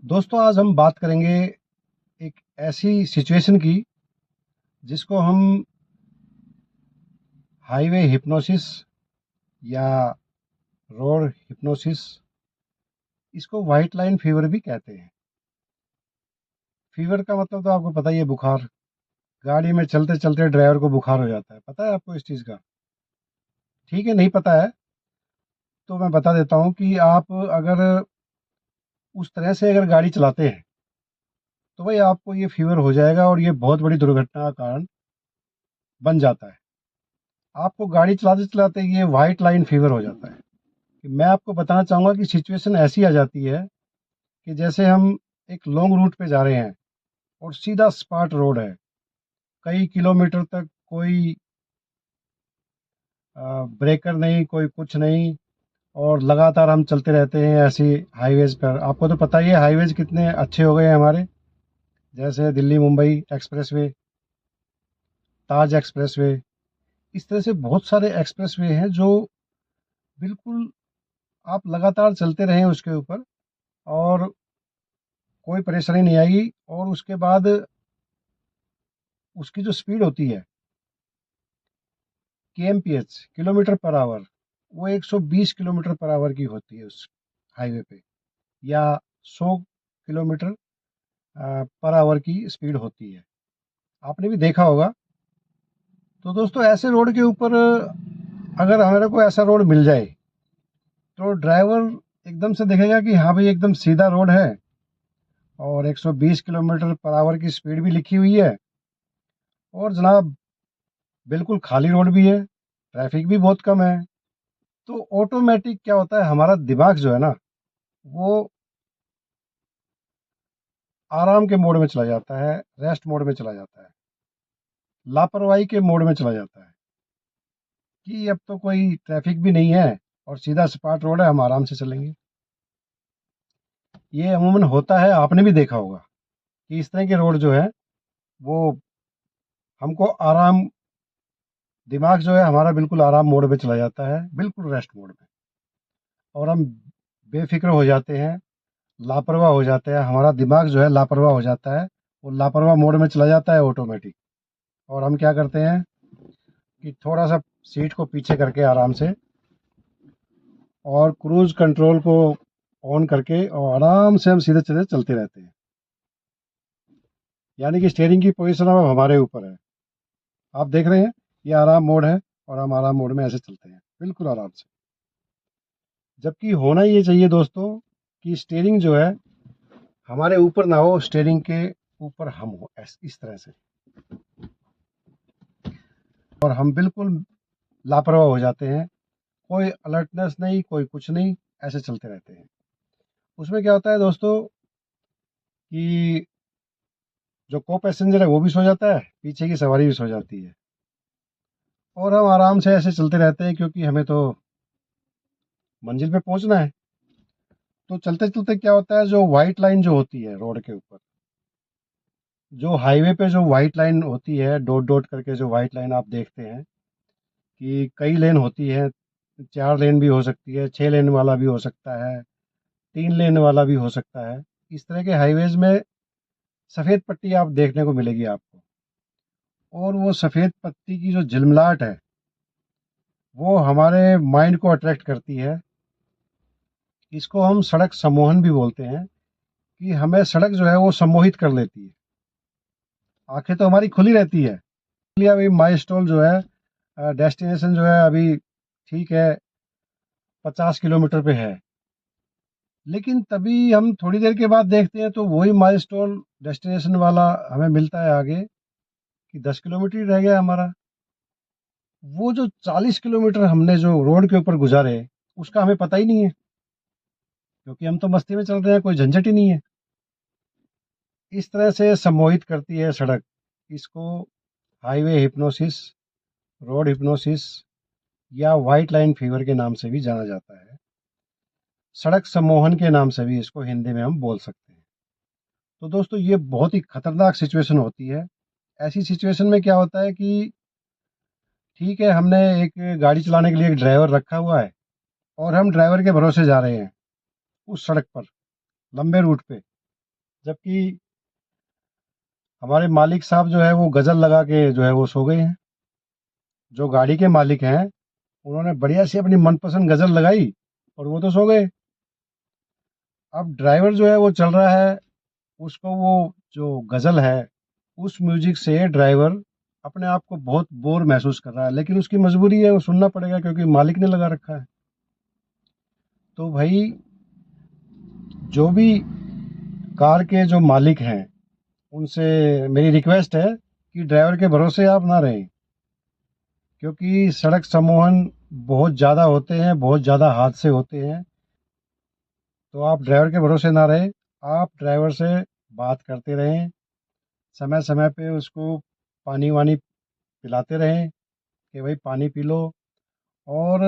दोस्तों आज हम बात करेंगे एक ऐसी सिचुएशन की जिसको हम हाईवे हिप्नोसिस या रोड हिप्नोसिस, इसको वाइट लाइन फीवर भी कहते हैं। फीवर का मतलब तो आपको पता ही है, बुखार। गाड़ी में चलते चलते ड्राइवर को बुखार हो जाता है, पता है आपको इस चीज़ का? ठीक है, नहीं पता है तो मैं बता देता हूँ कि आप अगर उस तरह से अगर गाड़ी चलाते हैं तो भाई आपको ये फीवर हो जाएगा और ये बहुत बड़ी दुर्घटना का कारण बन जाता है। आपको गाड़ी चलाते चलाते ये वाइट लाइन फीवर हो जाता है। कि मैं आपको बताना चाहूँगा कि सिचुएशन ऐसी आ जाती है कि जैसे हम एक लॉन्ग रूट पे जा रहे हैं और सीधा स्पाट रोड है, कई किलोमीटर तक कोई ब्रेकर नहीं, कोई कुछ नहीं, और लगातार हम चलते रहते हैं ऐसी हाईवेज पर। आपको तो पता ही है हाईवेज कितने अच्छे हो गए हैं हमारे, जैसे दिल्ली मुंबई एक्सप्रेसवे, ताज एक्सप्रेसवे। इस तरह से बहुत सारे एक्सप्रेसवे हैं जो बिल्कुल आप लगातार चलते रहें उसके ऊपर और कोई परेशानी नहीं आएगी। और उसके बाद उसकी जो स्पीड होती है, केएमपीएच, किलोमीटर पर आवर, वो 120 किलोमीटर पर आवर की होती है उस हाईवे पे, या 100 किलोमीटर पर आवर की स्पीड होती है। आपने भी देखा होगा। तो दोस्तों ऐसे रोड के ऊपर अगर हमारे को ऐसा रोड मिल जाए तो ड्राइवर एकदम से देखेगा कि हाँ भाई एकदम सीधा रोड है और 120 किलोमीटर पर आवर की स्पीड भी लिखी हुई है और जनाब बिल्कुल खाली रोड भी है, ट्रैफिक भी बहुत कम है। तो ऑटोमेटिक क्या होता है, हमारा दिमाग जो है ना, वो आराम के मोड में चला जाता है, रेस्ट मोड में चला जाता है, लापरवाही के मोड में चला जाता है कि अब तो कोई ट्रैफिक भी नहीं है और सीधा सपाट रोड है, हम आराम से चलेंगे। ये अमूमन होता है, आपने भी देखा होगा कि इस तरह के रोड जो है वो हमको आराम, दिमाग जो है हमारा बिल्कुल आराम मोड में चला जाता है, बिल्कुल रेस्ट मोड में, और हम बेफिक्र हो जाते हैं, लापरवाह हो जाते हैं। हमारा दिमाग जो है लापरवाह हो जाता है, वो लापरवाह मोड में चला जाता है ऑटोमेटिक। और हम क्या करते हैं कि थोड़ा सा सीट को पीछे करके आराम से और क्रूज कंट्रोल को ऑन करके और आराम से हम सीधे सीधे चलते रहते हैं। यानी कि स्टीयरिंग की पोजीशन अब हमारे ऊपर है। आप देख रहे हैं, ये आराम मोड है और हम आराम मोड में ऐसे चलते हैं बिल्कुल आराम से। जबकि होना ये चाहिए दोस्तों कि स्टीयरिंग जो है हमारे ऊपर ना हो, स्टीयरिंग के ऊपर हम हो, इस तरह से। और हम बिल्कुल लापरवाह हो जाते हैं, कोई अलर्टनेस नहीं, कोई कुछ नहीं, ऐसे चलते रहते हैं। उसमें क्या होता है दोस्तों कि जो को पैसेंजर है वो भी सो जाता है, पीछे की सवारी भी सो जाती है, और हम आराम से ऐसे चलते रहते हैं क्योंकि हमें तो मंजिल पे पहुंचना है। तो चलते चलते क्या होता है, जो वाइट लाइन जो होती है रोड के ऊपर, जो हाईवे पे जो वाइट लाइन होती है, डॉट डॉट करके जो वाइट लाइन आप देखते हैं कि कई लेन होती है, 4 लेन भी हो सकती है, 6 लेन वाला भी हो सकता है, 3 लेन वाला भी हो सकता है। इस तरह के हाईवेज में सफ़ेद पट्टी आप देखने को मिलेगी आपको, और वो सफ़ेद पत्ती की जो झिलमिलाहट है वो हमारे माइंड को अट्रैक्ट करती है। इसको हम सड़क सम्मोहन भी बोलते हैं, कि हमें सड़क जो है वो सम्मोहित कर लेती है। आंखें तो हमारी खुली रहती है, इसलिए अभी माइलस्टोन जो है, डेस्टिनेशन जो है अभी ठीक है 50 किलोमीटर पे है, लेकिन तभी हम थोड़ी देर के बाद देखते हैं तो वही माइलस्टोन डेस्टिनेशन वाला हमें मिलता है आगे कि 10 किलोमीटर ही रह गया हमारा। वो जो 40 किलोमीटर हमने जो रोड के ऊपर गुजारे, उसका हमें पता ही नहीं है, क्योंकि हम तो मस्ती में चल रहे हैं, कोई झंझट ही नहीं है। इस तरह से सम्मोहित करती है सड़क। इसको हाईवे हिप्नोसिस, रोड हिप्नोसिस, या वाइट लाइन फीवर के नाम से भी जाना जाता है। सड़क सम्मोहन के नाम से भी इसको हिंदी में हम बोल सकते हैं। तो दोस्तों ये बहुत ही खतरनाक सिचुएशन होती है। ऐसी सिचुएशन में क्या होता है कि ठीक है, हमने एक गाड़ी चलाने के लिए एक ड्राइवर रखा हुआ है और हम ड्राइवर के भरोसे जा रहे हैं उस सड़क पर, लंबे रूट पे। जबकि हमारे मालिक साहब जो है वो गज़ल लगा के जो है वो सो गए हैं। जो गाड़ी के मालिक हैं, उन्होंने बढ़िया सी अपनी मनपसंद गज़ल लगाई और वो तो सो गए। अब ड्राइवर जो है वो चल रहा है, उसको वो जो गज़ल है, उस म्यूज़िक से ड्राइवर अपने आप को बहुत बोर महसूस कर रहा है, लेकिन उसकी मजबूरी है, वो सुनना पड़ेगा क्योंकि मालिक ने लगा रखा है। तो भाई, जो भी कार के जो मालिक हैं, उनसे मेरी रिक्वेस्ट है कि ड्राइवर के भरोसे आप ना रहें, क्योंकि सड़क सम्मोहन बहुत ज़्यादा होते हैं, बहुत ज़्यादा हादसे होते हैं। तो आप ड्राइवर के भरोसे ना रहें, आप ड्राइवर से बात करते रहें, समय समय पे उसको पानी वानी पिलाते रहें कि भाई पानी पी लो, और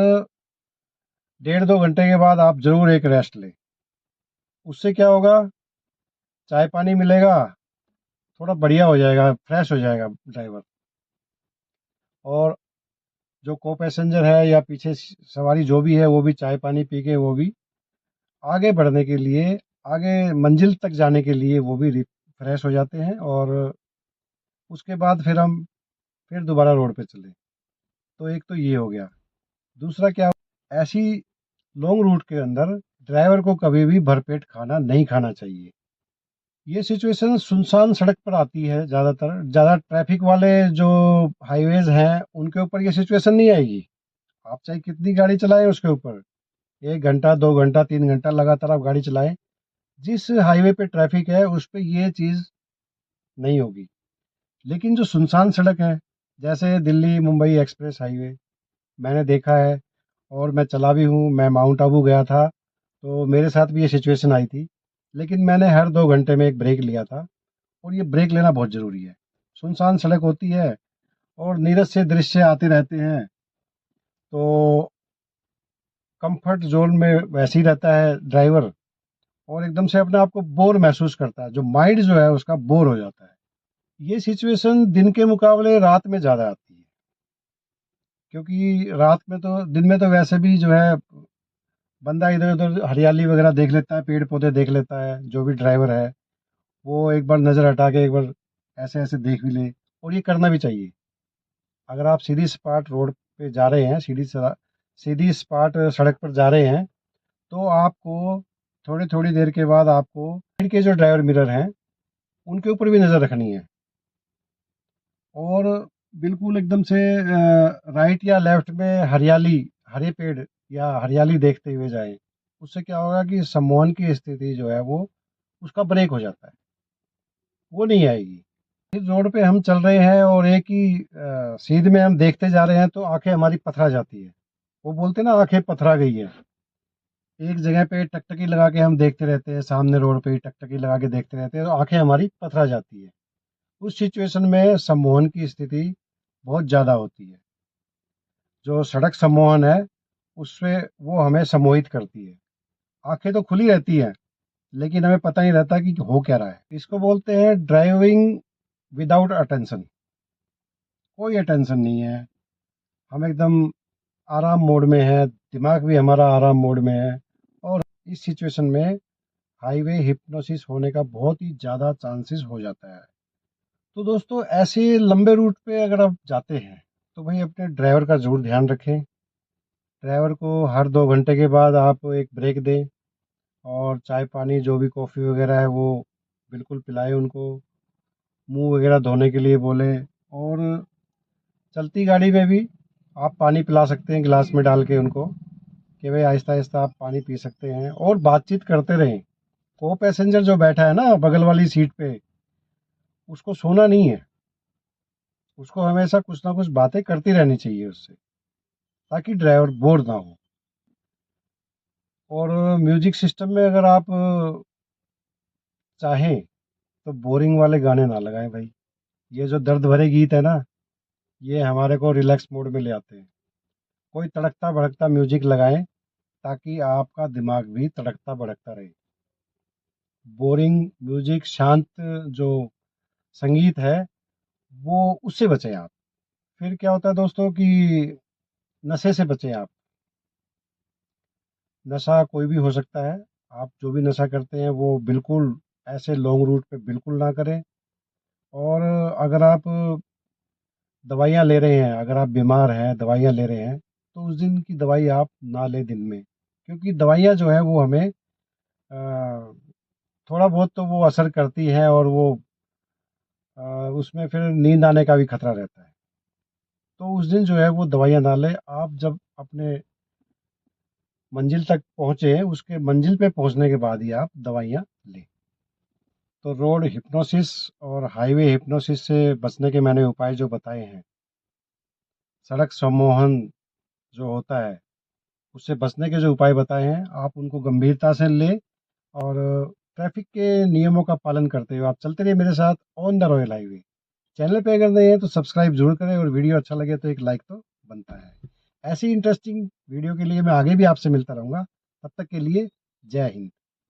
1.5-2 घंटे के बाद आप ज़रूर एक रेस्ट लें। उससे क्या होगा, चाय पानी मिलेगा, थोड़ा बढ़िया हो जाएगा, फ्रेश हो जाएगा ड्राइवर। और जो को पैसेंजर है या पीछे सवारी जो भी है, वो भी चाय पानी पी के वो भी आगे बढ़ने के लिए, आगे मंजिल तक जाने के लिए वो भी फ्रेश हो जाते हैं, और उसके बाद फिर हम फिर दोबारा रोड पे चले। तो एक तो ये हो गया। दूसरा क्या, ऐसी लॉन्ग रूट के अंदर ड्राइवर को कभी भी भरपेट खाना नहीं खाना चाहिए। ये सिचुएशन सुनसान सड़क पर आती है ज़्यादातर, ज़्यादा ट्रैफिक वाले जो हाईवेज हैं उनके ऊपर ये सिचुएशन नहीं आएगी। आप चाहे कितनी गाड़ी चलाएं उसके ऊपर, 1 घंटा 2 घंटा 3 घंटा लगातार आप गाड़ी चलाएं, जिस हाईवे पे ट्रैफिक है उस पे ये चीज़ नहीं होगी। लेकिन जो सुनसान सड़क है, जैसे दिल्ली मुंबई एक्सप्रेस हाईवे, मैंने देखा है, और मैं चला भी हूँ। मैं माउंट आबू गया था, तो मेरे साथ भी ये सिचुएशन आई थी, लेकिन मैंने हर 2 घंटे में एक ब्रेक लिया था, और ये ब्रेक लेना बहुत ज़रूरी है। सुनसान सड़क होती है और नीरस से दृश्य आते रहते हैं, तो कंफर्ट जोन में वैसे ही रहता है ड्राइवर, और एकदम से अपने आप को बोर महसूस करता है, जो माइंड जो है उसका बोर हो जाता है। ये सिचुएशन दिन के मुकाबले रात में ज़्यादा आती है, क्योंकि रात में तो, दिन में तो वैसे भी जो है बंदा इधर उधर हरियाली वगैरह देख लेता है, पेड़ पौधे देख लेता है, जो भी ड्राइवर है वो एक बार नज़र हटा के एक बार ऐसे ऐसे देख भी ले, और ये करना भी चाहिए। अगर आप सीधी सपाट रोड पे जा रहे हैं, सीधी सपाट सड़क पर जा रहे हैं, तो आपको थोड़ी थोड़ी देर के बाद आपको साइड के जो ड्राइवर मिरर हैं उनके ऊपर भी नज़र रखनी है, और बिल्कुल एकदम से राइट या लेफ्ट में हरियाली, हरे पेड़ या हरियाली देखते हुए जाएं। उससे क्या होगा कि सम्मोहन की स्थिति जो है वो उसका ब्रेक हो जाता है, वो नहीं आएगी। इस रोड पे हम चल रहे हैं और एक ही सीध में हम देखते जा रहे हैं, तो आंखें हमारी पथरा जाती है। वो बोलते हैं ना, आंखें पथरा गई है। एक जगह पे टकटकी लगा के हम देखते रहते हैं, सामने रोड पे ही टकटकी लगा के देखते रहते हैं, तो आंखें हमारी पथरा जाती है। उस सिचुएशन में सम्मोहन की स्थिति बहुत ज़्यादा होती है। जो सड़क सम्मोहन है, उससे वो हमें सम्मोहित करती है। आंखें तो खुली रहती हैं, लेकिन हमें पता नहीं रहता कि हो क्या रहा है। इसको बोलते हैं ड्राइविंग विदाउट अटेंशन। कोई अटेंशन नहीं है, हम एकदम आराम मोड में है, दिमाग भी हमारा आराम मोड में है, और इस सिचुएशन में हाईवे हिप्नोसिस होने का बहुत ही ज़्यादा चांसेस हो जाता है। तो दोस्तों, ऐसे लंबे रूट पे अगर आप जाते हैं, तो भाई अपने ड्राइवर का ज़रूर ध्यान रखें। ड्राइवर को हर 2 घंटे के बाद आप एक ब्रेक दें, और चाय पानी जो भी कॉफ़ी वगैरह है वो बिल्कुल पिलाएं उनको, मुंह वगैरह धोने के लिए बोलें, और चलती गाड़ी में भी आप पानी पिला सकते हैं गिलास में डाल के उनको, कि भाई आहिस्ता आहिस्ता आप पानी पी सकते हैं, और बातचीत करते रहें। को पैसेंजर जो बैठा है ना बगल वाली सीट पे, उसको सोना नहीं है, उसको हमेशा कुछ ना कुछ बातें करती रहनी चाहिए उससे, ताकि ड्राइवर बोर ना हो। और म्यूजिक सिस्टम में अगर आप चाहें तो बोरिंग वाले गाने ना लगाएं भाई। ये जो दर्द भरे गीत है ना, ये हमारे को रिलैक्स मोड में ले आते हैं। कोई तड़कता भड़कता म्यूजिक लगाएं, ताकि आपका दिमाग भी तड़कता भड़कता रहे। बोरिंग म्यूजिक, शांत जो संगीत है, वो उससे बचें आप। फिर क्या होता है दोस्तों कि नशे से बचें आप। नशा कोई भी हो सकता है, आप जो भी नशा करते हैं वो बिल्कुल ऐसे लॉन्ग रूट पे बिल्कुल ना करें। और अगर आप दवाइयाँ ले रहे हैं, अगर आप बीमार हैं, दवाइयाँ ले रहे हैं, तो उस दिन की दवाई आप ना लें दिन में, क्योंकि दवाइयाँ जो है वो हमें थोड़ा बहुत तो वो असर करती है, और वो अ, उसमें फिर नींद आने का भी खतरा रहता है। तो उस दिन जो है वो दवाइयाँ ना लें। आप जब अपने मंजिल तक पहुँचे, उसके मंजिल पे पहुँचने के बाद ही आप दवाइयाँ लें। तो रोड हिप्नोसिस और हाईवे हिप्नोसिस से बचने के मैंने उपाय जो बताए हैं, सड़क सम्मोहन जो होता है, उससे बचने के जो उपाय बताए हैं, आप उनको गंभीरता से लें, और ट्रैफिक के नियमों का पालन करते हुए आप चलते रहिए मेरे साथ on the royal highway. Channel पे अगर नए हैं तो सब्सक्राइब जरूर करें, और वीडियो अच्छा लगे तो एक लाइक तो बनता है। ऐसी इंटरेस्टिंग वीडियो के लिए मैं आगे भी आपसे मिलता रहूँगा। तब तक के लिए जय हिंद।